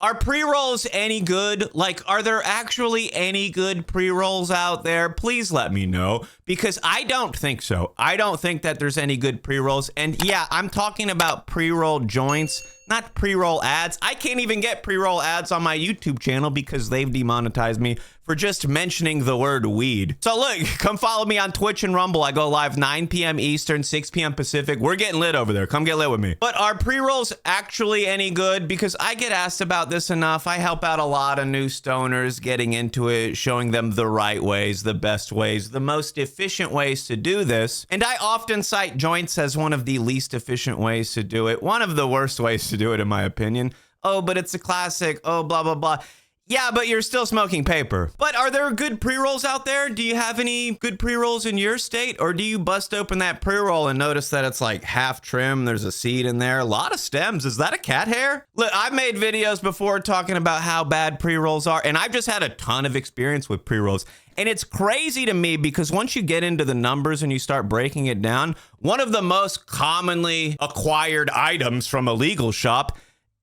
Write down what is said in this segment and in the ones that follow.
Are pre-rolls any good? Like, are there actually any good pre-rolls out there? Please let me know, because I don't think so. I don't think that there's any good pre-rolls. And yeah, I'm talking about pre-roll joints, not pre-roll ads. I can't even get pre-roll ads on my YouTube channel because they've demonetized me for just mentioning the word weed. So look, come follow me on Twitch and Rumble. I go live 9 p.m. Eastern, 6 p.m. Pacific. We're getting lit over there. Come get lit with me. But are pre-rolls actually any good? Because I get asked about this enough. I help out a lot of new stoners getting into it, showing them the right ways, the best ways, the most efficient ways to do this. And I often cite joints as one of the least efficient ways to do it. One of the worst ways to do it, in my opinion. Oh, but it's a classic. Oh, blah, blah, blah. Yeah, but you're still smoking paper. But are there good pre-rolls out there? Do you have any good pre-rolls in your state? Or do you bust open that pre-roll and notice that it's like half trim, there's a seed in there, a lot of stems? Is that a cat hair? Look, I've made videos before talking about how bad pre-rolls are, and I've just had a ton of experience with pre-rolls. And it's crazy to me because once you get into the numbers and you start breaking it down, one of the most commonly acquired items from a legal shop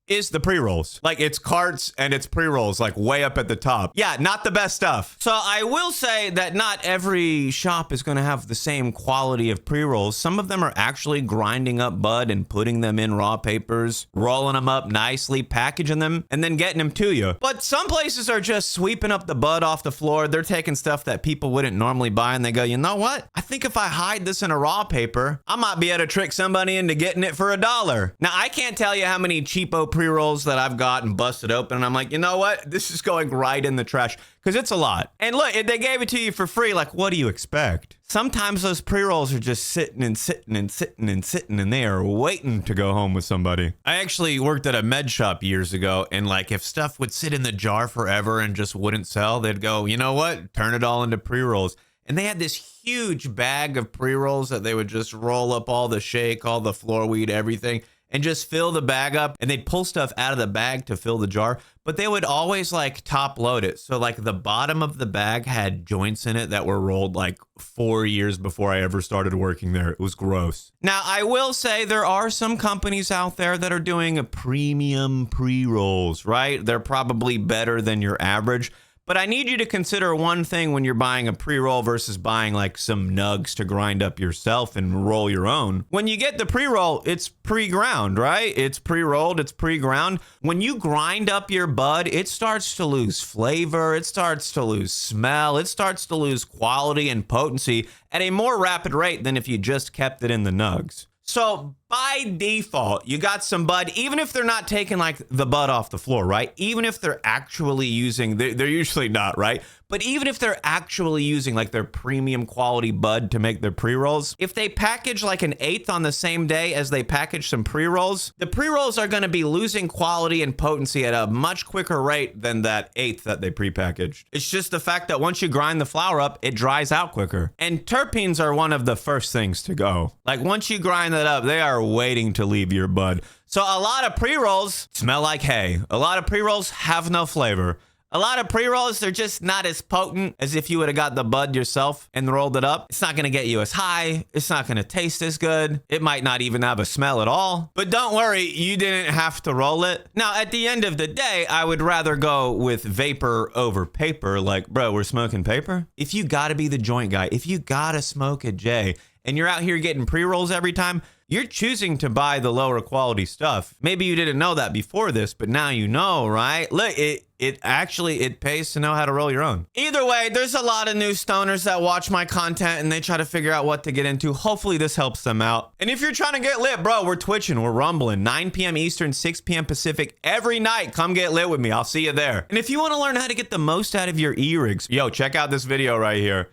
is the pre-rolls. Like, it's carts and it's pre-rolls, like way up at the top. Yeah, not the best stuff. So I will say that not every shop is gonna have the same quality of pre-rolls. Some of them are actually grinding up bud and putting them in raw papers, rolling them up nicely, packaging them, and then getting them to you. But some places are just sweeping up the bud off the floor. They're taking stuff that people wouldn't normally buy and they go, you know what? I think if I hide this in a raw paper, I might be able to trick somebody into getting it for $1. Now, I can't tell you how many cheapo pre-rolls that I've got and busted open, and I'm like, you know what? This is going right in the trash, because it's a lot. And look, if they gave it to you for free, like, what do you expect? Sometimes those pre-rolls are just sitting and sitting and sitting and sitting, and they are waiting to go home with somebody. I actually worked at a med shop years ago, and like, if stuff would sit in the jar forever and just wouldn't sell, they'd go, you know what? Turn it all into pre-rolls. And they had this huge bag of pre-rolls that they would just roll up all the shake, all the floor weed, everything, and just fill the bag up, and they'd pull stuff out of the bag to fill the jar, but they would always like top load it. So like the bottom of the bag had joints in it that were rolled like 4 years before I ever started working there. It was gross. Now, I will say there are some companies out there that are doing a premium pre-rolls, right? They're probably better than your average. But I need you to consider one thing when you're buying a pre-roll versus buying like some nugs to grind up yourself and roll your own. When you get the pre-roll, it's pre-ground, right? It's pre-rolled, it's pre-ground. When you grind up your bud, it starts to lose flavor, it starts to lose smell, it starts to lose quality and potency at a more rapid rate than if you just kept it in the nugs. So by default, you got some bud, even if they're not taking like the bud off the floor, right? Even if they're actually using, they're usually not, right? But even if they're actually using like their premium quality bud to make their pre-rolls, if they package like an eighth on the same day as they package some pre-rolls, the pre-rolls are gonna be losing quality and potency at a much quicker rate than that eighth that they pre-packaged. It's just the fact that once you grind the flour up, it dries out quicker. And terpenes are one of the first things to go. Like once you grind that up, they are waiting to leave your bud. So a lot of pre-rolls smell like hay. A lot of pre-rolls have no flavor. A lot of pre-rolls, they're just not as potent as if you would have got the bud yourself and rolled it up. It's not going to get you as high. It's not going to taste as good. It might not even have a smell at all. But don't worry, you didn't have to roll it. Now, at the end of the day, I would rather go with vapor over paper. Like, bro, we're smoking paper? If you got to be the joint guy, if you got to smoke a J, and you're out here getting pre-rolls every time, you're choosing to buy the lower quality stuff. Maybe you didn't know that before this, but now you know, right? Look, it pays to know how to roll your own. Either way, there's a lot of new stoners that watch my content and they try to figure out what to get into. Hopefully this helps them out. And if you're trying to get lit, bro, we're twitching, we're rumbling. 9 p.m. Eastern, 6 p.m. Pacific every night. Come get lit with me. I'll see you there. And if you want to learn how to get the most out of your e-rigs, yo, check out this video right here.